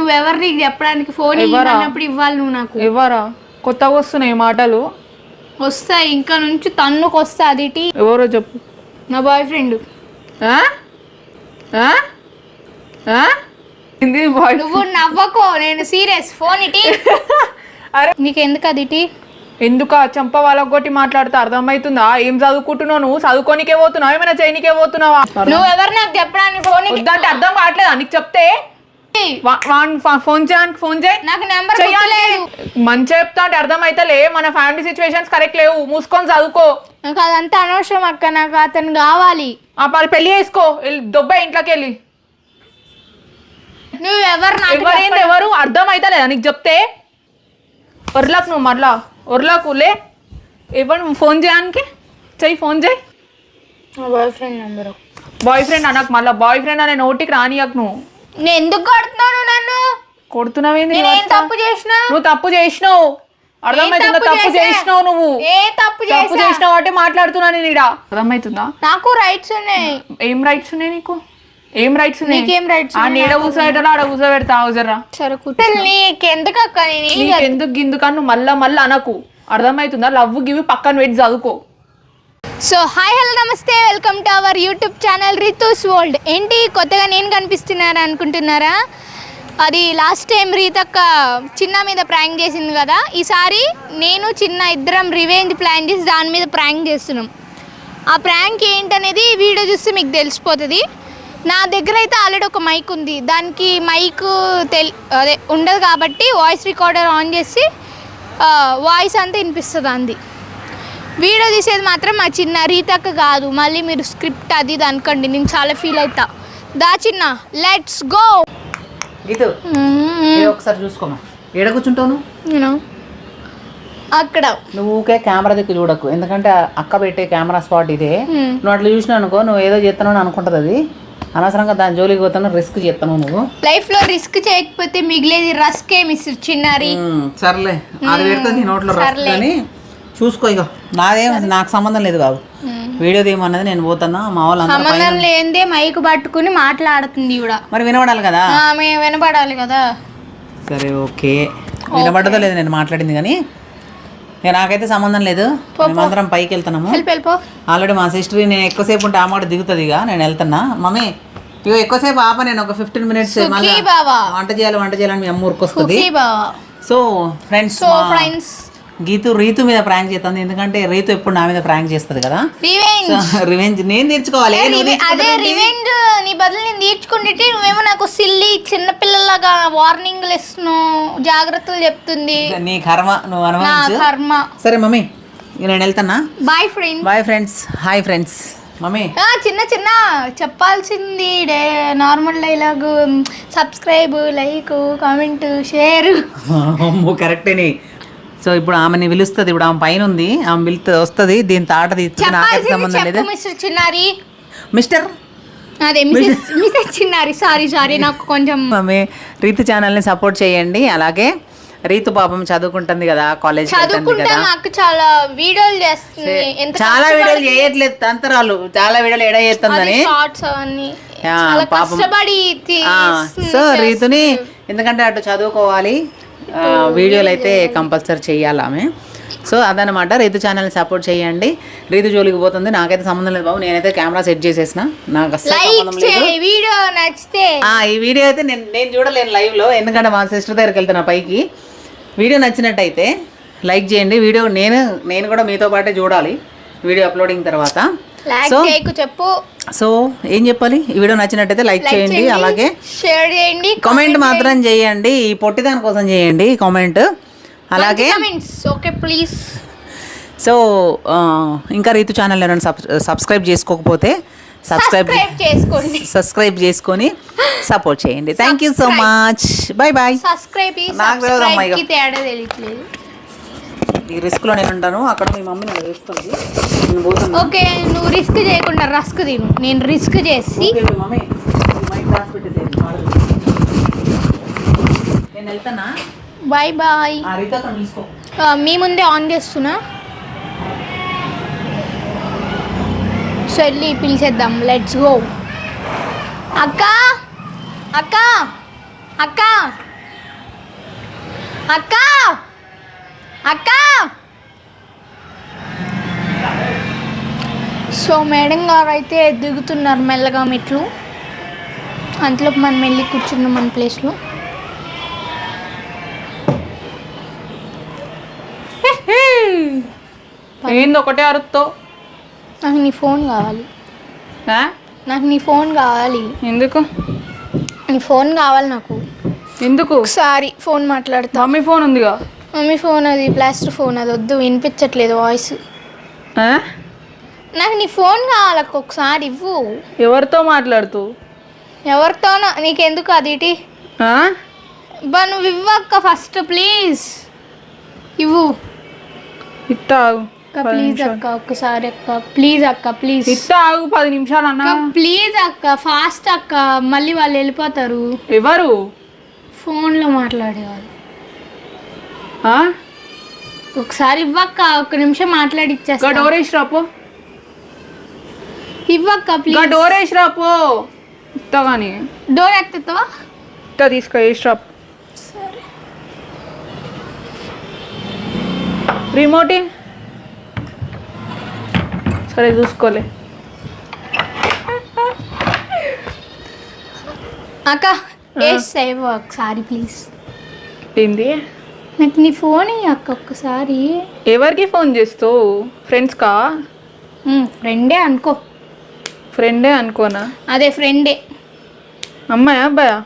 నువ్వెవరు నీకు చెప్పడానికి ఫోన్ ఇవ్వనప్పుడు ఇవ్వాలి నువ్వు నాకు. ఎవరా కొత్తగా వస్తున్నాయి మాటలు వస్తాయి ఇంకా నుంచి తన్నుకు వస్తా. అది ఎవరో చెప్పు. నా బాయ్ ఫ్రెండ్. నువ్వు నవ్వకో, నేను సీరియస్. ఫోన్ ఇటీ. నీకు ఎందుకు అది ఇటీ? ఎందుకా చంప వాళ్ళకొట్టి మాట్లాడితే అర్థమవుతుందా? ఏం చదువుకుంటున్నావు నువ్వు? చదువుకోనికే పోతున్నావు, ఏమైనా చేయనికే పోతున్నావా? నువ్వెవరు నాకు చెప్పడానికి? ఫోన్ వద్దంటే అర్థం కావట్లేదా నీకు? చెప్తే ఫోన్ చేయడానికి ఫోన్ చేయి. నాకు నెంబర్ చేయలేదు. మంచిగా చెప్తా అంటే అర్థం అయితలే. మన ఫ్యామిలీ సిచ్యువేషన్స్ కరెక్ట్ లేవు. మూసుకొని చదువుకో. నాకు అదంతా అనవసరం అక్క. నాకు అతను కావాలి. పెళ్లి చేసుకో. దొబ్బే ఇంట్లోకి వెళ్ళి. ఎవరు అర్థం అయితలేదా నీకు? చెప్తే ఒర్లకు నువ్వు మరలా ఒర్లకు లే. ఎవరు ఫోన్ చేయడానికి? చెయ్యి ఫోన్ చేయి. Bye friend number. Boy friend అనకు మళ్ళీ. బాయ్ ఫ్రెండ్ అనే నోటికి రానియకు నువ్వు. నేను ఎందుకు కొడుతున్నావు? నన్ను కొడుతున్నావేంది? తప్పు చేసినా? నువ్వు తప్పు చేసినావు. అర్థమవుతుందా? తప్పు చేసినావు. నువ్వు తప్పు చేసినావు అంటే మాట్లాడుతున్నా నేను ఇక్కడ. అర్థమవుతుందా? నాకు రైట్స్ ఉన్నాయి. ఏం రైట్స్ ఉన్నాయి నీకు? ఏం రైట్స్ ఉన్నాయి? నీకేం రైట్స్? నీడ కూర్చోబెట్టాలా ఆడ కూర్చోబెడతా జరా. నీకెందుకు అక్క? ఎందుకు గిందుకని నువ్వు మళ్ళా అనకు. అర్థమవుతుందా? లవ్ గివి పక్కన పెట్టి చదువుకో. సో హాయ్ హలో నమస్తే, welcome to our YouTube channel Ritu's world. ఏంటి కొత్తగా నేను కనిపిస్తున్నారా అనుకుంటున్నారా? అది లాస్ట్ టైం రీతక్క చిన్న మీద ప్రాంక్ చేసింది కదా. ఈసారి నేను చిన్న ఇద్దరం రివెంజ్ ప్లాన్ చేసి దాని మీద ప్రాంక్ చేస్తున్నాం. ఆ ప్రాంక్ ఏంటనేది వీడియో చూస్తే మీకు తెలిసిపోతుంది. నా దగ్గర అయితే ఆల్రెడీ ఒక మైక్ ఉంది. దానికి మైక్ అదే ఉండదు కాబట్టి వాయిస్ రికార్డర్ ఆన్ చేసి వాయిస్ అంతా వినిపిస్తుంది. అంది వీడియో తీసేది మాత్రం మా చిన్న రీతక్క కాదు. మళ్ళీ మీరు స్క్రిప్ట్ అది ఇది అనుకోండి, నేను చాలా ఫీల్ అవుతా. దా చిన్న, లెట్స్ గో. ఒకసారి చూసుకోమా. ఏడ కూర్చుంటావు అక్కడ? నువ్వు ఊకే కెమెరా దిక్కు చూడకు, ఎందుకంటే అక్క పెట్టే కెమెరా స్పాట్ ఇదే. నువ్వు అట్లా చూసినావు అనుకో, నువ్వు ఏదో చేస్తున్నావు అనుకుంటుంది. అది అనవసరంగా దాని జోలికి పోతాను. రిస్క్ చేస్తాను. నువ్వు లైఫ్ లో రిస్క్ చేయకపోతే మిగిలేది రస్కే మిస్ చిన్నారి. సర్లే, అది పెడుతుంది నోట్లో రస్క్ అని చూసుకో. ఇక నాదేం నాకు సంబంధం లేదు బాబు. వీడియో తీయమన్నది నేను పోతున్నా. మా వాళ్ళు సంబంధం లేదే మైక్ పట్టుకుని మాట్లాడుతుంది కూడా. మరి వినపడాలి కదా? వినపడాలి కదా. సరే ఓకే, వినపడదో లేదు నేను మాట్లాడింది, కానీ నాకైతే సంబంధం లేదు. మేమందరం పైకి వెళ్తున్నాము. ఆల్రెడీ మా సిస్టర్ నేను ఎక్కువసేపు ఉంటే ఆ మాట దిగుతుంది. ఇక నేను వెళ్తున్నా. మమ్మీ ఇక ఎక్కువసేపు ఆప, నేను ఒక 15 minutes వంట చేయాలని మీ అమ్మ ఊరుకొస్తుంది. సో ఫ్రెండ్స్, రీతు మీద ప్రాంక్ చేస్తుంది. ఎందుకంటే రీతు ఎప్పుడు నా మీద ప్రాంక్ చేస్తుంది కదా. రివెంజ్ నేను తీర్చుకోవాలి. అదే రివెంజ్ నీ బదులు నేను తీర్చుకుంటే నువ్వేమో నాకు సిల్లి చిన్నపిల్లలాగా వార్నింగ్లు ఇస్తున్నావు, జాగ్రత్తలు చెప్తుంది. నీ కర్మ, నువ్వు అనుభవించు. కర్మ. సరే మమ్మీ, నేను వెళ్తున్నా. Bye friend. Bye friends. Hi friends. Mummy చిన్న చెప్పాల్సింది normal dialogue. Subscribe, like, comment, share. కరెక్టే. సో ఇప్పుడు ఆమెని పిలుస్తుంది. ఇప్పుడు ఆమె పైన ఉంది, ఆమె పిలుస్తుంది, వస్తుంది. దీని తాట తీస్తుంది. నాకైతే సంబంధం లేదు. మిస్టర్ అదే మిస్టర్ చిన్నారి. సారీ నాకు కొంచెం. మమ్మీ రీతు ఛానల్ని సపోర్ట్ చేయండి. అలాగే రీతు పాపం చదువుకుంటుంది కదా, కాలేజ్ చాలా వీడియోలు చేస్తుంది. చాలా వీడియోలు చేయట్లేదు, తంతరాలు చాలా వీడియోలు ఎడ చేస్తుందని పాపం. సో రీతుని ఎందుకంటే అటు చదువుకోవాలి, వీడియోలు అయితే కంపల్సరీ చెయ్యాలి ఆమె. సో అదనమాట. రీతు ఛానల్ని సపోర్ట్ చేయండి. రీతు జోలికి పోతుంది, నాకైతే సంబంధం లేదు బాబు. నేనైతే కెమెరా సెట్ చేసేసిన, నాకు అసలు సంబంధం లేదు. ఈ వీడియో అయితే నేను చూడలేను లైవ్లో, ఎందుకంటే మా సిస్టర్ దగ్గరికి వెళ్తున్నా పైకి. వీడియో నచ్చినట్టయితే లైక్ చేయండి. వీడియో నేను కూడా మీతో పాటే చూడాలి వీడియో అప్లోడింగ్ తర్వాత. సో ఏం చెప్పాలి? ఈ వీడియో నచ్చినట్టయితే లైక్ చేయండి, అలాగే షేర్ చేయండి, కామెంట్ మాత్రం చేయండి. ఈ పొట్టి దాని కోసం చేయండి కామెంట్, అలాగే ఓకే ప్లీజ్. సో ఇంకా రీతు ఛానల్ ఎవరైనా సబ్స్క్రైబ్ చేసుకోకపోతే సబ్స్క్రైబ్ చేసుకొని సపోర్ట్ చేయండి. Thank you so much. Bye bye. ఈ రిస్క్ లో నేను ఉంటాను, అక్కడ మీ మమ్మీ నన్ను చూస్తుంది. ఓకే, నువ్వు రిస్క్ చేయకుండా రస్క్ తిను, నేను రిస్క్ చేసి. నేను వెళ్తానా? Bye bye. మీ ముందే ఆన్ చేస్తున్నా. సో వెళ్ళి పిలిచేద్దాం. Let's go. అక్క అక్క అక్క అక్క అక్క సో మేడం గారు అయితే దిగుతున్నారు మెల్లగా మెట్లు. అంతలో మనం వెళ్ళి కూర్చున్నాం మన ప్లేస్లో. ఏంది ఒకటే అరుస్తావు? నాకు నీ ఫోన్ కావాలి. నాకు నీ ఫోన్ కావాలి. ఎందుకు నీ ఫోన్ కావాలి నాకు. ఎందుకు? ఒకసారి ఫోన్ మాట్లాడతా. మమ్మీ ఫోన్ ఉందిగా. మమ్మీ ఫోన్ అది ప్లాస్టర్ ఫోన్, అది వద్దు, వినిపించట్లేదు వాయిస్. నాకు నీ ఫోన్ కావాలి ఒకసారి ఇవ్వు. ఎవరితో మాట్లాడుతూ? ఎవరితోనో నీకెందుకు అది ఇటీ. బా నువ్వు ఇవ్వక్క ఫస్ట్ ప్లీజ్ ఇవ్వు. ఇస్తాగు ప్లీజ్ అక్క ఒక్కసారి అక్క ప్లీజ్ అక్క ప్లీజ్. ఇస్తాగు 10 నిమిషాలు అన్న ప్లీజ్ అక్క ఫాస్ట్ అక్క, మళ్ళీ వాళ్ళు వెళ్ళిపోతారు. ఎవరు? ఫోన్లో మాట్లాడేవాళ్ళు. ఒకసారి ఇవ్వక్క, 1 నిమిషం మాట్లాడి ఇచ్చేస్తా. డోర్ వేసి రాపో. ఇవ్వక్క ప్లీజ్. డోర్ వేసి రాపో. ఇస్తా కానీ డోర్ ఎత్తుతావా? ఇస్తా, తీసుకో వేసి రాపో. సరే. రిమోట్ సరే చూసుకోలే. అక్క వేసేవ్ ఒకసారి ప్లీజ్. ఏంది? నాకు నీ ఫోన్ అక్క ఒక్కసారి. ఎవరికి ఫోన్ చేస్తావు? ఫ్రెండ్స్కా? ఫ్రెండే అనుకో. ఫ్రెండే అనుకోనా? అదే ఫ్రెండే. అమ్మాయా అబ్బాయా?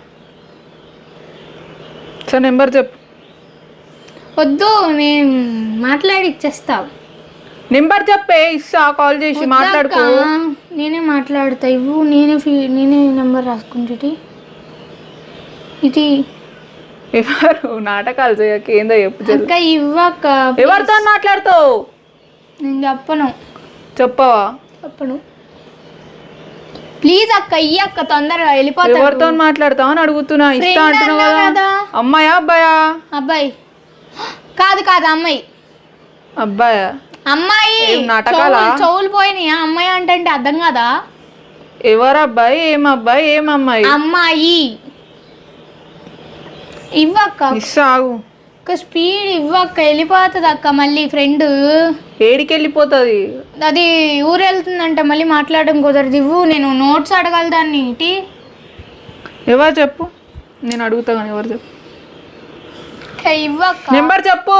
సార్ నెంబర్ చెప్పు. వద్దు, నేను మాట్లాడి ఇచ్చేస్తా. నెంబర్ చెప్పే, ఇస్తా, కాల్ చేసి మాట్లాడుకో. నేనే మాట్లాడతా, ఇవ్వు. నేనే నెంబర్ రాసుకుంటే ఇది. ఎవరు నాటకాలు చేయక ఏందో చెప్పు. అక్క ఇవ్వక్క. ఎవరితో మాట్లాడుతావు? నేను చెప్పను. చెప్పవా? చెప్పను ప్లీజ్ అక్క. ఇయ్య అక్క తొందరగా వెళ్ళిపోతా. ఎవరితో మాట్లాడతావు అని అడుగుతున్నా. ఇస్తా అంటున్నావు కదా. అమ్మాయా అబ్బాయా? అబ్బాయి. కాదు కాదు అమ్మాయి. అబ్బాయా? అమ్మాయి. నాటకాలా? చెవులు పోయినాయా? అమ్మాయి అంటే అర్థం కదా. ఎవరు అబ్బాయి? ఏం అబ్బాయి? ఏం అమ్మాయి? అమ్మాయి. ఇవ్వక్క. ఇస్తాగు. స్పీడ్ ఇవ్వక్క, వెళ్ళిపోతుంది అక్క మళ్ళీ ఫ్రెండ్. ఏడికి వెళ్ళిపోతుంది? అది ఊరు వెళ్తుందంట, మళ్ళీ మాట్లాడడం కుదరదు. ఇవ్వు, నేను నోట్స్ అడగాలి దాన్ని. ఇటీ ఎవరు చెప్పు, నేను అడుగుతా కానీ ఎవరు చెప్పు. ఇవ్వక్క. నెంబర్ చెప్పు.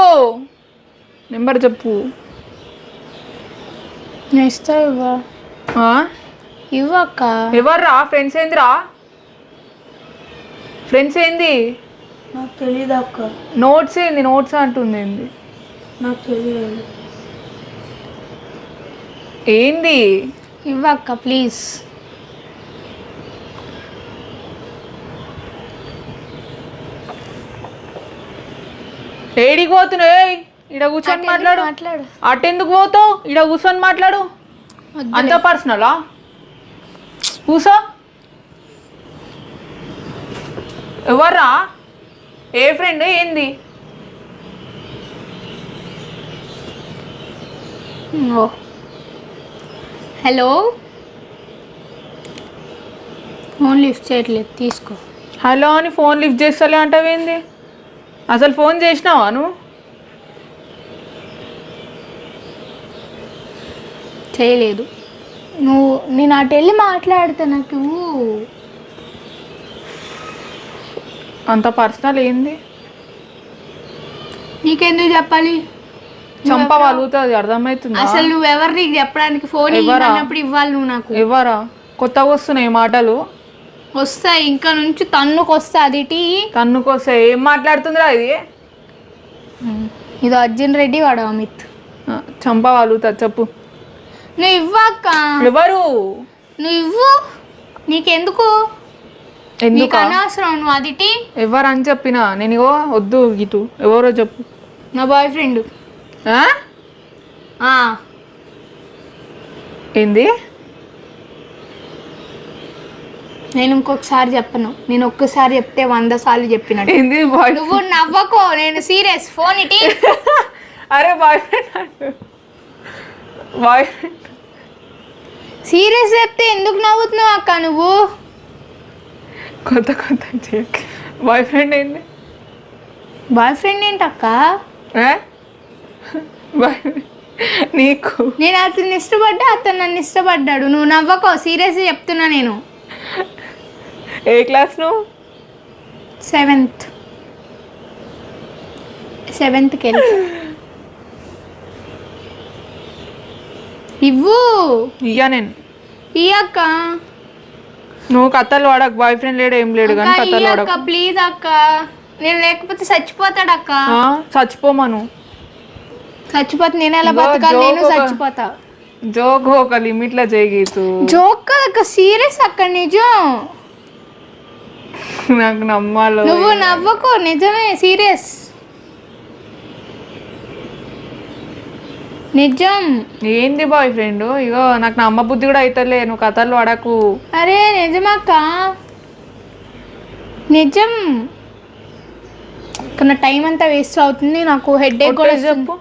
నెంబర్ చెప్పు. ఇస్తా. ఇవ్వక్క. ఎవర్రా? ఫ్రెండ్స్ ఏందిరా? ఫ్రెండ్స్ ఏంది? నాకు తెలీదు అక్క. నోట్స్ ఏంది? నోట్స్ అంటుంది ఏంది? నాకు తెలియదు. ఏంది? ఇవ్వక్క ప్లీజ్. ఏడికి పోతున్నావు? ఇడ కూర్చొని మాట్లాడు. అటెందుకు పోతావు? ఇడ కూర్చొని మాట్లాడు. అంత పర్సనలా? కూసో. ఎవర్రా? ఏ ఫ్రెండ్? ఏంది? హలో. ఫోన్ లిఫ్ట్ చేయట్లేదు, తీసుకో. హలో అని ఫోన్ లిఫ్ట్ చేస్తలే అంటావేంది? అసలు ఫోన్ చేసినావా నువ్వు? చేయలేదు. నేను అటు వెళ్ళి మాట్లాడితే నాకు అంత పర్సనల్ ఏంది? నీకెందుకు చెప్పాలి? చంప వలుగుతుంది, అర్థమవుతుంది. అసలు నువ్వెవరు నీకు చెప్పడానికి? ఫోన్ ఇవ్వనప్పుడు ఇవ్వాలి నువ్వు నాకు. ఎవరా? కొత్తగా వస్తున్నాయి మాటలు. వస్తాయి ఇంకా నుంచి. తన్నుకు వస్తా. అది తన్నుకు వస్తాయి. ఏం మాట్లాడుతుందిరా ఇది? ఇది అర్జున్ రెడ్డి, వాడు అమిత్. చంప వలుగుతుంది, చెప్పు. నువ్వు ఇవ్వక్క. ఎవరు? నువ్వు ఇవ్వు. నీకెందుకు? ఎందుకు అనవసరం. నువ్వు అది ఎవరు అని చెప్పినా నేను ఇగో వద్దు. ఇటు ఎవరో చెప్పు. నా బాయ్ ఫ్రెండ్. ఏంది? నేను ఇంకొకసారి చెప్పను. నేను ఒక్కసారి చెప్తే 100 సార్లు చెప్పినట్టు. ఏంది? నువ్వు నవ్వకో, నేను సీరియస్. ఫోన్ ఇటీ. అరే bye friend. Boy friend serious చెప్తే ఎందుకు నవ్వుతున్నావు అక్క నువ్వు? కొత్త బాయ్ ఫ్రెండ్ ఏంది? బాయ్ ఫ్రెండ్ ఏంటక్క? ఏ? నీకు నేను అతన్ని ఇష్టపడ్డా, అతను నన్ను ఇష్టపడ్డాడు. నువ్వు నవ్వకో, సీరియస్గా చెప్తున్నా నేను. ఏ క్లాస్ నువ్వు? 7th వెళ్ళి ఇవ్వు. ఇయ్యా నేను. ఇయ్యక్క. నువ్వు కథలు వాడక, బాయ్ ఫ్రెండ్ లేడు ఏం లేడు కానీ కథలు వాడక ప్లీజ్ అక్క. నేను లేకపోతే చచ్చిపోతాడక్క. చచ్చిపోమను. చచ్చిపోతా నేను ఎలా బతకాలి? నేను చచ్చిపోతా. జోక్ ఒక లిమిట్ లో చేయగీతు. జోక్ కదక్క, సీరియస్ అక్క, నిజం. నాకు నమ్మాలి. నువ్వు నవ్వకు, నిజమే, సీరియస్, నిజం. ఏంది బాయ్ ఫ్రెండ్? ఇగో నాకు నమ్మ బుద్ధి కూడా అవుతలే, నువ్వు కథలు వాడకు. అరే నిజమక్క, నిజం. నా టైం అంతా వేస్ట్ అవుతుంది, నాకు హెడేక్ కూడా చెప్పు.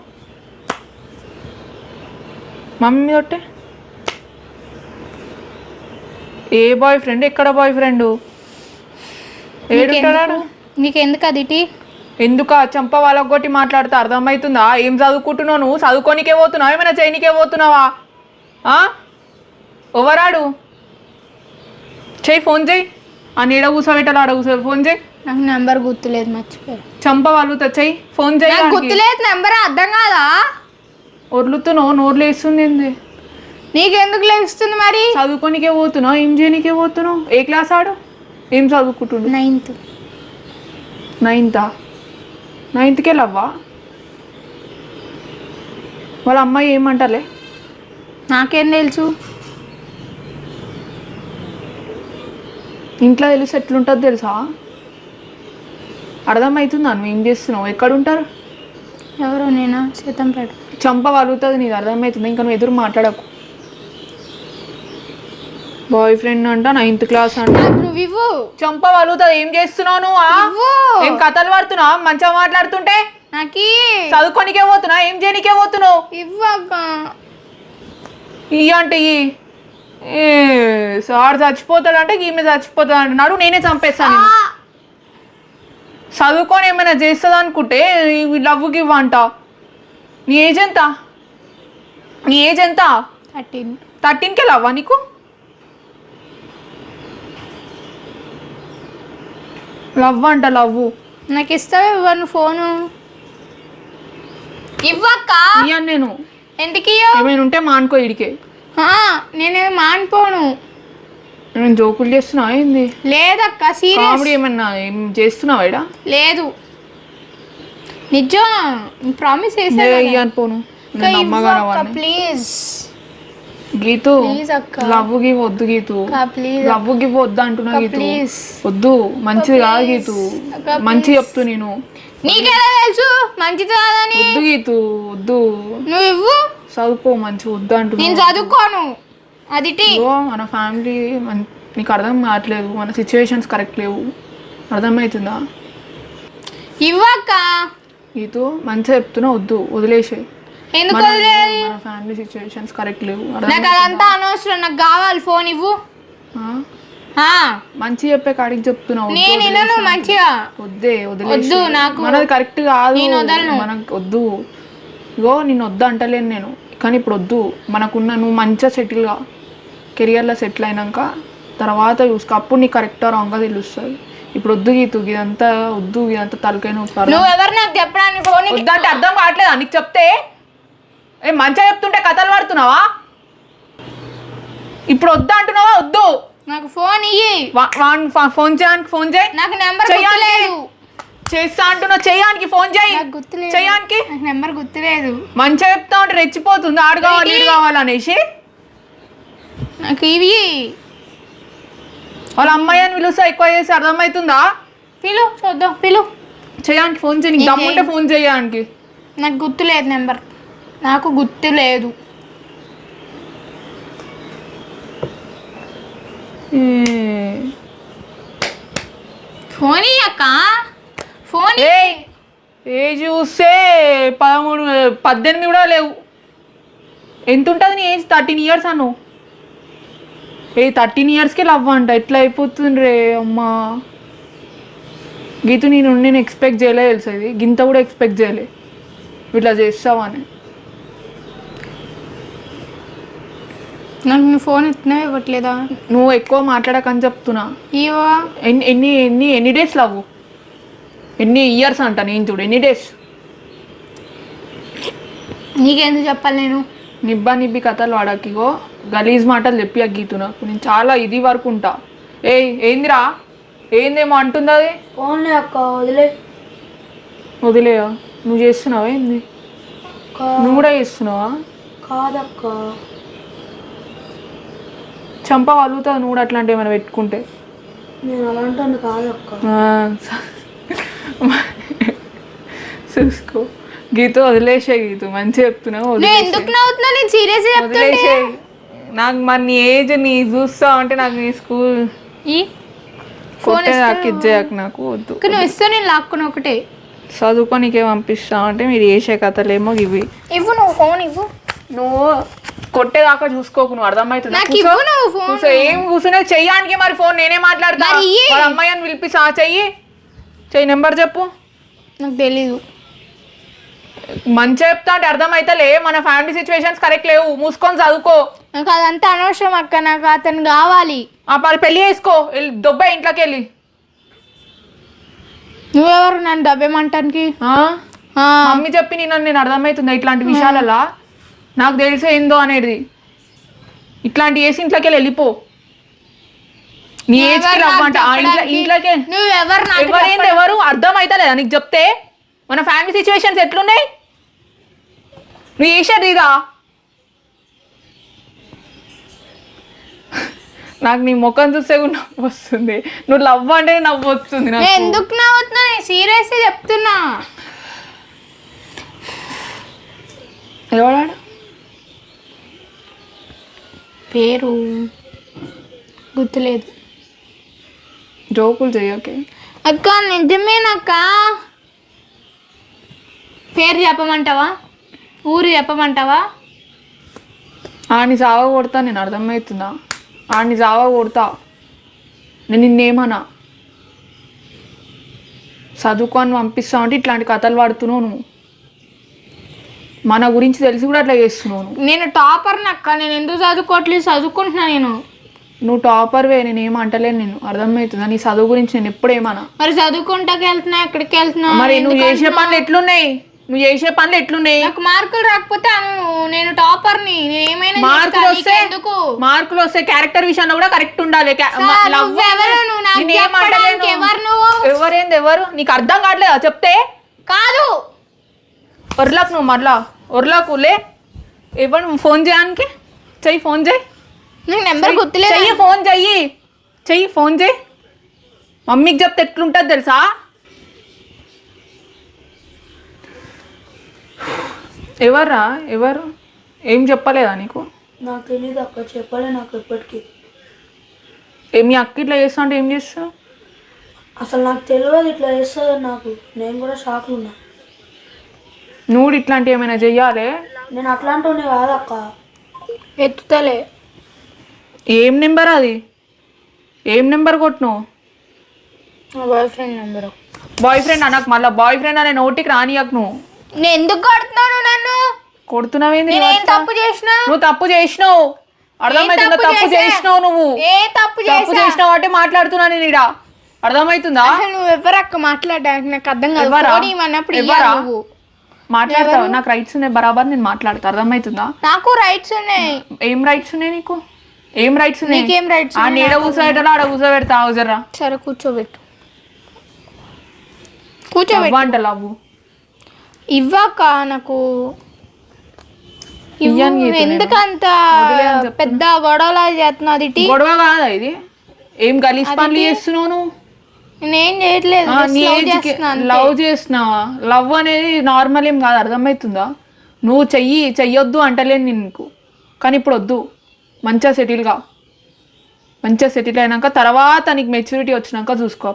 మమ్మీ తోటే ఏ బాయ్ ఫ్రెండ్? ఎక్కడ బాయ్ ఫ్రెండ్? ఏడుంటాడు? నీకెందుకు అది టీ? ఎందుక చంప వాళ్ళకి కొట్టి మాట్లాడితే అర్థమవుతుందా? ఏం చదువుకుంటున్నావు నువ్వు? చదువుకోనికే పోతున్నావా? ఏమైనా చేయనికే పోతున్నావా? ఎవరాడు? చెయ్యి, ఫోన్ చేయి. ఆ నీడ కూర్చోబెట్టాలి, ఆడ కూర్చో. ఫోన్ చేయి. నాకు నెంబర్ గుర్తులేదు, మర్చిపోయా. చంప వాళ్ళు చెయ్యి, ఫోన్ చేయి. గుర్తులేదు నెంబర్, అర్థం కాదా? వదులుతున్నావు, నోర్లు వేస్తుంది. ఏంది నీకెందుకు లేస్తుంది మరి? చదువుకోనికే పోతున్నావు, ఏం చేయనికే పోతున్నావు? ఏ క్లాస్ ఆడు? ఏం చదువుకుంటుండు? 9th. 9th లవ్వా? వాళ్ళ అమ్మాయి ఏమంటాలే? నాకేం తెలుసు? ఇంట్లో తెలిసి ఎట్లుంటుంది తెలుసా? అర్థమవుతుందా నువ్వు ఏం చేస్తున్నావు? ఎక్కడుంటారు? ఎవరు? నేనా? సీతంపేట. చంప వలుగుతుంది, నీకు అర్థమవుతుంది. ఇంకా నువ్వు ఎదురు మాట్లాడకు. బాయ్ ఫ్రెండ్ అంట, 9th క్లాస్ అంట. నువ్వు ఇవ్వు. చంప వలుగుతుంది. ఏం చేస్తున్నావు నువ్వు? ఏం కథలు పడుతున్నావు? మంచిగా మాట్లాడుతుంటే. నాకు చదువుకోనికే పోతున్నావు, ఏం చేయనికే పోతున్నావు? ఇవ్వక. ఇయ్య అంటే సార్ చచ్చిపోతాడు అంటే ఈమె చచ్చిపోతాడు అంటున్నాడు. నేనే చంపేస్తాను. చదువుకొని ఏమైనా చేస్తుంది అనుకుంటే లవ్ గివ్ అంట. నీ ఏజ్ ఎంత? 13కే లవ్వా నీకు? లవ్ అంట, లవ్. నాకు ఇస్తావా? ఇవ్వను ఫోను. ఇవ్వక్క. ఇయ్యాను నేను. ఎందుకు? ఏమైనా ఉంటే మానుకో ఇడికే. నేనేమి మానిపోను. నేను జోకులు చేస్తున్నావా ఏంది? లేదక్క, సీరియస్. కామెడీ ఏమన్నా ఏం చేస్తున్నావా ఇడా? లేదు, నిజం. ప్రామిస్ చేసాను. పోను ప్లీజ్ గీతు. ప్లీజ్ అక్క. లవ్ గివ్ వద్దు గీతు. ప్లీజ్ లవ్ గివ్ వద్దు అంటున్నా గీతు. ప్లీజ్ వద్దు, మంచిది కాదు గీతు. మంచి చెప్తూ నేను. నీకెలా తెలుసు మంచిది కాదని? వద్దు గీతు, వద్దు. నువ్వు ఇవ్వు. చదువుకో, మంచి వద్దు అంటున్నా. నేను చదువుకోను. అది మన ఫ్యామిలీ నీకు అర్థం కావట్లేదు. మన సిచ్యువేషన్స్ కరెక్ట్ లేవు, అర్థమవుతుందా? ఇవ్వక్క. గీతు మంచిగా చెప్తున్నా, వద్దు, వదిలేసే. ఎందుకు మన ఫ్యామిలీ సిచ్యువేషన్స్ కరెక్ట్ లేవు. నాకు అదంతా అనవసరం, నాకు కావాలి ఫోన్ ఇవ్వు. మంచి చెప్పే కాడికి చెప్తున్నావు. నేను వినను మంచిగా. వద్దే, వద్దు. నాకు మనది కరెక్ట్ కాదు, వదలను. మనకు వద్దు. ఇగో నేను వద్దు అంటలేను నేను, కానీ ఇప్పుడు వద్దు. మనకున్న నువ్వు మంచిగా సెటిల్గా కెరియర్లో సెటిల్ అయినాక తర్వాత చూసుకో, అప్పుడు నీకు కరెక్టా రాంగ్గా తెలుస్తుంది. ఇప్పుడు వద్దు గీతు, ఇదంతా వద్దు, ఇదంతా తలకైన నువ్వు ఎవరు నాకు చెప్పడానికి? వద్దంటే అర్థం కావట్లేదా నీకు? చెప్తే మంచిగా చెప్తుంటే కథలు పడుతున్నావా? ఇప్పుడు వద్దు అంటున్నావా? వద్దు. నాకు ఫోన్ ఇయ్యి. ఫోన్ చేయడానికి ఫోన్ చేయి. నాకు నెంబర్ చేయలేదు. చేస్తా అంటున్నావు, చేయడానికి ఫోన్ చేయి. చేయడానికి నాకు నెంబర్ గుర్తులేదు. మంచిగా చెప్తా ఉంటే రెచ్చిపోతుంది. ఆడు కావాలి, ఈడు కావాలనేసి. నాకు ఇవి వాళ్ళ అమ్మాయి అని పిలుస్తా ఎక్కువ చేసి, అర్థమవుతుందా? పిలు, చూద్దాం. పిలు. చేయడానికి ఫోన్ చేయి. నీకు దమ్ముంటే ఫోన్ చేయడానికి. నాకు గుర్తులేదు నెంబర్, నాకు గుర్తులేదు. ఫోన్ అక్క, ఫోన్. ఏజ్ చూస్తే 13, 18 కూడా లేవు. ఎంత ఉంటుంది నీ ఏజ్? 13 years అను. 13 yearsకి లవ్ అంట. ఎట్లా అయిపోతుంది రే అమ్మా? గీతు నేను ఎక్స్పెక్ట్ చేయలే తెలుసు ఇది గింత కూడా ఎక్స్పెక్ట్ చేయలే ఇట్లా చేస్తావా అని. నాకు నీ ఫోన్ ఎత్తున్నా ఇవ్వట్లేదా? నువ్వు ఎక్కువ మాట్లాడకని చెప్తున్నా. ఇవా ఎన్ని డేస్ లవ్వు, ఎన్ని ఇయర్స్ అంట నేను చూడు, ఎన్ని డేస్. నీకెందుకు చెప్పాలి నేను? నిబ్బి కథలు వాడకిగో గలీజ్ మాటలు చెప్పి గీతు నాకు. నేను చాలా ఇది వరకు ఉంటా. ఏందిరా ఏందేమో అంటుంది అది. ఓన్లీ అక్క వదిలేయా? నువ్వు చేస్తున్నావా ఏంది? నువ్వు కూడా చేస్తున్నావా? కాదక్క, చంప వలుగుతుంది నువ్వు కూడా అట్లాంటి ఏమైనా పెట్టుకుంటే. నేను అలాంటి కాదక్క. చూసుకో గీతు, వదిలేసే గీతు, మంచిగా చెప్తున్నావు. ఎందుకు నవ్వుతున్నా? నేను సీరియస్ వదిలేసే. నాకు మరి నీ ఏజ్ నీ చూస్తావు అంటే నాకు నీ స్కూల్ కొట్టే నాకు ఇచ్చేయకు, నాకు వద్దు. నువ్వు ఇస్తా నేను లాక్కుని ఒకటే చదువుకోనికే పంపిస్తావు అంటే మీరు చేసే కథలేమో ఇవి. ఇవ్వు నువ్వు ఫోన్ ఇవ్వు. నువ్వు కొట్టేదాకా చూసుకోకు, నువ్వు అర్థమవుతుంది. ఏం కూర్చునే చెయ్యానికి మరి ఫోన్ నేనే మాట్లాడతా. వాళ్ళ అమ్మాయి అని పిలిపిస్తా. చెయ్యి నెంబర్ చెప్పు. నాకు తెలీదు. మంచిగా చెప్తా అంటే అర్థమైతలే. మన ఫ్యామిలీ సిచ్యువేషన్స్ కరెక్ట్ లేవు, మూసుకొని చదువుకో. నాకు అదంతా అనవసరం అక్క, నాకు అతను కావాలి. పెళ్లి చేసుకో, దొబ్బే ఇంట్లోకి వెళ్ళి. నువ్వెవరు నన్ను దబ్బేమంటానికి? మమ్మీ చెప్పి నేను అర్థమవుతుంది ఇట్లాంటి విషయాలలో. నాకు తెలిసే ఏందో అనేది. ఇట్లాంటి వేసి ఇంట్లోకి వెళ్ళి వెళ్ళిపో. నీ ఏజ్ ఇంట్లోకి ఎవరు అర్థం అవుతలేదా నీకు చెప్తే? మన ఫ్యామిలీ సిచ్యువేషన్స్ ఎట్లున్నాయి? నువ్వు చేసేది ఇదా? నాకు నీ ముఖం చూస్తే కూడా నవ్వు వస్తుంది. నువ్వు లవ్ అంటే నవ్వు వస్తుంది. ఎందుకు నవ్వుతున్నా? సీరియస్ చెప్తున్నా. ఎవడాడు? పేరు గుర్తులేదు. జోకులు చెయ్యకే అక్క. నిజమేనక్క. పేరు చెప్పమంటావా? ఊరు చెప్పమంటావా? ఆడిని సావ కొడతా. నేను అర్థమవుతుందా? ఆడిని సావ కొడతా. నేను నిన్నేమన్నా చదువుకొని పంపిస్తావు అంటే ఇట్లాంటి కథలు పడుతున్నావు నువ్వు. మన గురించి తెలిసి కూడా అట్లా చేస్తున్నావు. నేను టాపర్ని అక్క. నేను ఎందుకు చదువుకోవట్లేదు? చదువుకుంటున్నా నేను. నువ్వు టాపర్వే, నేను ఏమంటలేను. నేను అర్థమవుతుందా? నీ చదువు గురించి నేను ఎప్పుడేమన్నా. మరి చదువుకుంటాకి వెళ్తున్నా, ఎక్కడికి వెళ్తున్నా? మరి నువ్వు చేసే పనులు ఎట్లున్నాయి? నాకు మార్కులు రాకపోతే నేను టాపర్ని. నేను మార్కులు వస్తే క్యారెక్టర్ విషయంలో కూడా కరెక్ట్ ఉండాలి. ఎవరు నీకు అర్థం కావట్లేదా చెప్తే? కాదు ఒర్లకు నువ్వు మరలా ఒర్లకు లే. ఎవరు ఫోన్ చేయడానికి? చెయ్యి, ఫోన్ చెయ్యి. నీకు నెంబర్ గుర్తులేదు. చెయ్యి ఫోన్ చేయి. మమ్మీకి చెప్తే ఎట్లుంటుంది తెలుసా? ఎవరు ఏం చెప్పలేదా నీకు? నాకు తెలియదు అక్క, చెప్పలే నాకు ఎప్పటికీ. మీ అక్క ఇట్లా చేస్తా అంటే ఏం చేస్తావు? అసలు నాకు తెలియదు ఇట్లా చేస్తుంది నాకు. నేను కూడా షాక్లు ఉన్నా. నువ్వు ఇట్లాంటి ఏమైనా చెయ్యాలి? నేను అట్లాంటి కాదక్క. ఎత్తుతలే. ఏం నెంబర్ అది? ఏం నెంబర్ కొట్టినావు? Boy friend number. Boy friend అనకు మళ్ళీ. బాయ్ ఫ్రెండ్ అనే నోటికి రానియకు. నువ్వు నేను ఎందుకు కొడుతున్నాను? నన్ను కొడుతున్నావేంది? తప్పు చేసినా? నువ్వు తప్పు చేసినావు. అర్థమవుతుందా? తప్పు చేసినావు. నువ్వు తప్పు చేసినావు అంటే మాట్లాడుతున్నా నేను ఇక్కడ. అర్థమవుతుందా? నువ్వు ఎవరక్క మాట్లాడడానికి? నాకు అర్థం కాదు. మాట్లాడతావు. నాకు రైట్స్ ఉన్నాయి బరాబర్, నేను మాట్లాడతా. అర్థమవుతుందా? నాకు రైట్స్ ఉన్నాయి. ఏం రైట్స్ ఉన్నాయి నీకు? ఏం రైట్స్ ఉన్నాయి? నీకేం రైట్స్? నీడ కూర్చోబెట్టాలా? ఆడ కూర్చోబెడతా. అవసరా? సరే కూర్చోబెట్టు. కూర్చోబెట్టు. లవ్వు ఇవ్వక నాకు. ఎందుకంత పెద్ద గొడవలా చేస్తున్నది? గొడవ కాదా ఇది? ఏం గలీజ్ పనులు చేస్తున్నావు నువ్వు? నేనేం చేయట్లేదు. లవ్ చేస్తున్నావా? లవ్ అనేది నార్మల్ ఏం కాదు. అర్థమవుతుందా? నువ్వు చెయ్యొద్దు అంటలేను నీకు, కానీ ఇప్పుడు వద్దు. మంచిగా సెటిల్ అయినాక తర్వాత నీకు మెచ్యూరిటీ వచ్చినాక చూసుకో.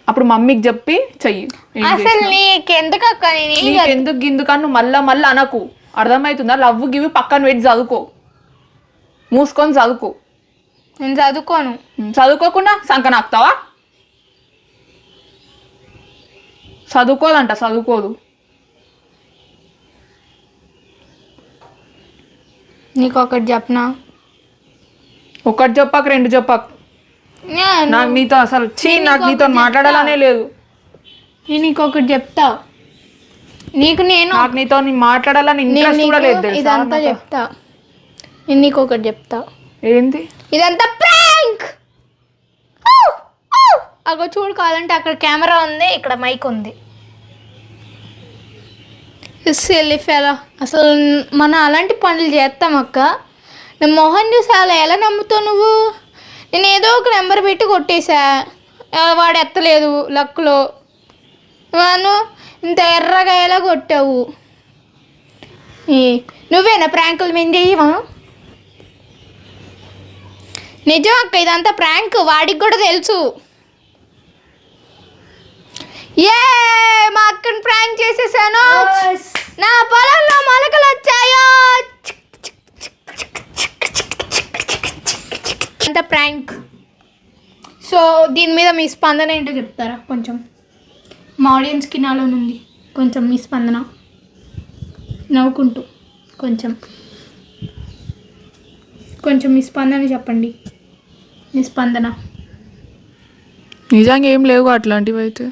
అప్పుడు మమ్మీకి చెప్పి చెయ్యి. అసలు నీకెందుకు గిందుకని నువ్వు మళ్ళా అనకు. అర్థమవుతుందా? లవ్ గివి పక్కన పెట్టి చదువుకో. మూసుకొని చదువుకో. నేను చదువుకోను. చదువుకోకుండా సంకనాక్తావా? చదువుకోదు. నీకు ఒకటి చెప్పనా? ఒకటి చెప్పాక 2 చెప్పాక. నాకు నీతో అసలు నాకు నీతో మాట్లాడాలనే లేదు. నేను నీకు ఒకటి చెప్తా. నాకు నీతో మాట్లాడాలని ఇంట్రెస్ట్ కూడా లేదు తెలుసా? ఇదంతా చెప్తా. నేను నీకు ఒకటి చెప్తా. ఏంటి ఇదంతా ప్రాంక్. అగో చూడు, కావాలంటే అక్కడ కెమెరా ఉంది, ఇక్కడ మైక్ ఉంది. Silly fellow. అసలు మనం అలాంటి పనులు చేస్తాం అక్క. నా మొహం చూసి అలా ఎలా నమ్ముతావు నువ్వు? నేను ఏదో ఒక నెంబర్ పెట్టి కొట్టేశా, వాడు ఎత్తలేదు లక్లో. వాను ఇంత ఎర్రగా ఎలా కొట్టావు? నువ్వేనా ప్రాంకులు మేము చెయ్యమా? నిజం అక్క, ఇదంతా ప్రాంక్. వాడికి కూడా తెలుసు. మా అక్కని ప్రాంక్ చేసేసాను. నా పొలంలో మొలకలు వచ్చాయో. అంత ప్రాంక్. సో దీని మీద మీ స్పందన ఏంటో చెప్తారా కొంచెం? మా ఆడియన్స్కి నాలో ఉంది కొంచెం మీ స్పందన, నవ్వుకుంటూ కొంచెం మీ స్పందన చెప్పండి. మీ స్పందన. నిజంగా ఏం లేవు అట్లాంటివి. అయితే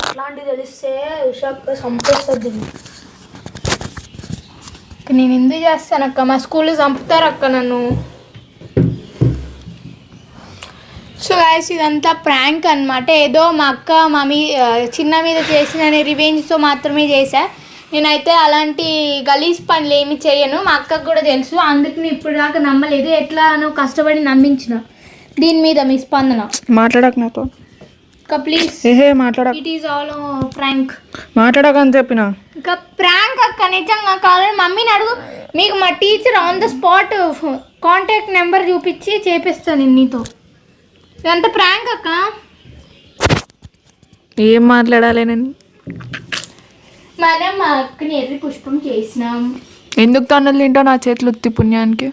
అట్లాంటివి తెలిస్తే ఉషాక్క చంపేస్తుంది. నేను ఎందుకు చేస్తాను అక్క? మా స్కూల్లో చంపుతారు అక్క నన్ను. సో గాయస్, ఇదంతా ప్రాంక్ అనమాట. ఏదో మా అక్క చిన్న మీద చేసిన రివెంజ్తో మాత్రమే చేశా. నేనైతే అలాంటి గలీజ్ పనులు ఏమి చేయను. మా అక్కకు కూడా తెలుసు, అందుకని ఇప్పుడు దాకా నమ్మలేదు. ఎట్లానో కష్టపడి నమ్మించిన. దీని మీద మీ స్పందన. మాట్లాడక నాతో ప్లీజ్. మాట్లాడక. It is all prank. మాట్లాడక అని చెప్పిన. ఇంకా ప్రాంక్ అక్క. నిజంగా కావాలని మమ్మీని అడుగు. మీకు మా teacher on the spot contact number చూపించి చేపిస్తాను నేను నీతో. ఇదంతా ప్రాంక్ అక్క. ఏం మాట్లాడాలి నేను? మనం మా అక్కని ఎర్రి పుష్పం చేసినాం. ఎందుకు తన్నులు తింటా నా చేతులు ఉత్తి పుణ్యానికి?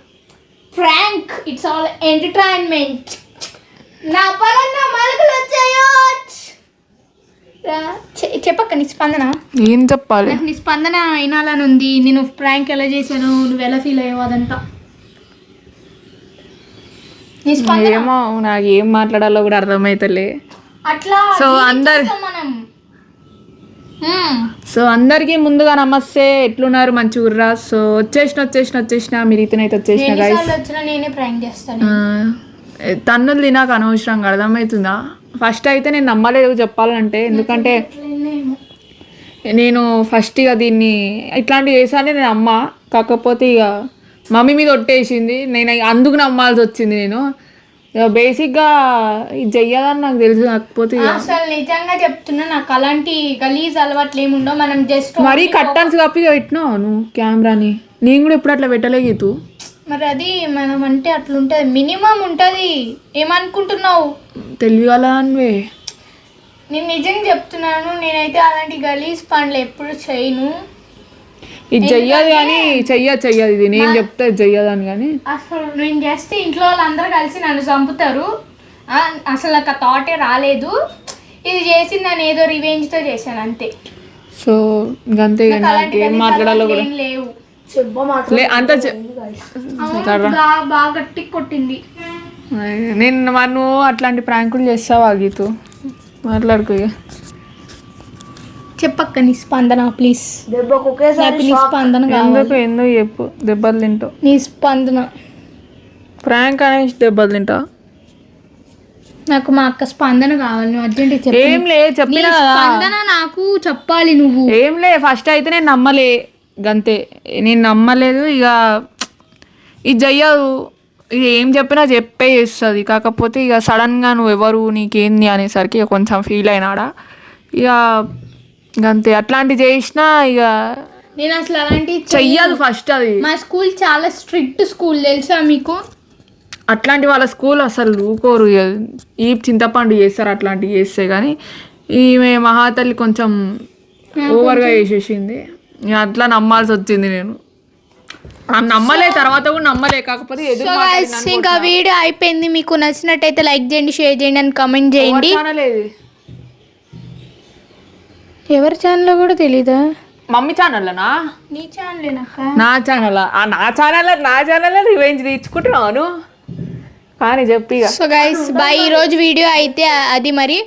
ప్రాంక్. It's all entertainment. నా పొలంలో మొలకలు వచ్చాయో. చెప్పక్క నీ స్పందన. ఏం చెప్పాలి? నాకు నీ స్పందన వినాలని ఉంది. నేను ప్రాంక్ ఎలా చేశాను, నువ్వు ఎలా ఫీల్ అయ్యావు అదంతా. నీ స్పందన. ఏమో నాకు ఏం మాట్లాడాలో కూడా అర్థమైతలే. అట్లా సో అందరికి ముందుగా నమస్తే. ఎట్లున్నారు? మంచిగుర్రా? సో వచ్చేసిన మీరు ఇతనైతే వచ్చేసిన గైస్. నేనే ప్రాంక్ చేస్తాను. తన్నులు తినాక అనవసరంగా, అర్థమవుతుందా? ఫస్ట్ అయితే నేను నమ్మలేదు చెప్పాలంటే. ఎందుకంటే నేను ఫస్ట్ ఇక దీన్ని ఇట్లాంటివి చేశానే నేను అమ్మ. కాకపోతే ఇక మమ్మీ మీద ఒట్టేసింది, నేను అందుకు నమ్మాల్సి వచ్చింది. నేను బేసిక్గా ఇది చెయ్యాలని నాకు తెలుసు. కాకపోతే అసలు నిజంగా చెప్తున్నా, నాకు అలాంటి గలీజ్ అలవాట్లు ఏముండవు. మనం జస్ట్ మరీ కట్టన్స్ కప్పి పెట్టినావు నువ్వు కెమెరాని. నేను కూడా ఎప్పుడు అట్లా పెట్టలేదు. మరి అది మనం అంటే అట్లుంటుంది, మినిమం ఉంటుంది. ఏమనుకుంటున్నావు? తెలియగలవే. నేను నిజంగా చెప్తున్నాను, నేనైతే అలాంటి గలీజ్ పనులు ఎప్పుడు చేయను. ఇది చెయ్యదు కానీ చెయ్యదు ఇది. నేను చెప్తే చెయ్యదని కానీ అసలు నేను చేస్తే ఇంట్లో వాళ్ళందరూ కలిసి నన్ను చంపుతారు. అసలు నాకు ఆ థాటే రాలేదు. ఇది చేసిందని ఏదో రివెంజ్తో చేశాను అంతే. సో ఇంకంతే. ఏం మాట్లాడాలో కూడా లేవు. అంత బాగా గట్టి కొట్టింది. నేను నువ్వు అట్లాంటి ప్రాంకులు చేస్తావా గీతు? మాట్లాడుకో. చెప్పక్క నీ స్పందన ప్లీజ్. నీ స్పందన ఎందుకు చెప్పు. దెబ్బలు తింటావు. నీ స్పందన. ప్రాంక్ అనేసి దెబ్బలు తింటావు. నాకు మా అక్క స్పందన కావాలి. నువ్వు అర్జెంట్ ఏం లే చెప్పిన స్పందన నాకు చెప్పాలి నువ్వు. ఏం లే. ఫస్ట్ అయితే నేను నమ్మలే గంతే. నేను నమ్మలేదు. ఇక ఇది చెయ్యదు. ఇది ఏం చెప్పినా చెప్పే చేస్తుంది. కాకపోతే ఇక సడన్గా నువ్వు ఎవరు నీకేంది అనేసరికి ఇక కొంచెం ఫీల్ అయినాడా. ఇక అంతే. అట్లాంటి చేసినా ఇక నేను అసలు అలాంటి చెయ్యదు. ఫస్ట్ అది మా స్కూల్ చాలా స్ట్రిక్ట్ స్కూల్ తెలుసా మీకు? అట్లాంటి వాళ్ళ స్కూల్ అసలు ఊకోరు. ఈ చింతపండు చేస్తారు అట్లాంటివి చేస్తే. కానీ ఈమె మహాతల్లి కొంచెం ఓవర్గా చేసేసింది. అట్లా నమ్మాల్సి వచ్చింది. నేను నమ్మలే, తర్వాత కూడా నమ్మలే. కాకపోతే ఇంకా వీడియో అయిపోయింది. మీకు నచ్చినట్టయితే లైక్ చేయండి, షేర్ చేయండి అండ్ కామెంట్ చేయండి. ఎవరి ఛానల్ కూడా తెలీదా? మమ్మీ ఛానల్లోనా? నీ ఛానలేనక్క. నా ఛానల్ నా ఛానల్ రివెంజ్ తీర్చుకుంటున్నాను కానీ చెప్పి. సో గైస్ బాయ్, ఈరోజు వీడియో అయితే అది. మరి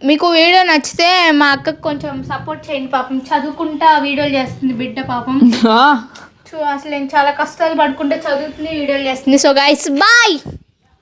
మీకు వీడియో నచ్చితే మా అక్కకు కొంచెం సపోర్ట్ చేయండి. పాపం చదువుకుంటా వీడియోలు చేస్తుంది బిడ్డ పాపం. అసలు నేను చాలా కష్టాలు పడుకుంటే చదువుతుంది వీడియోలు చేస్తుంది. So guys bye.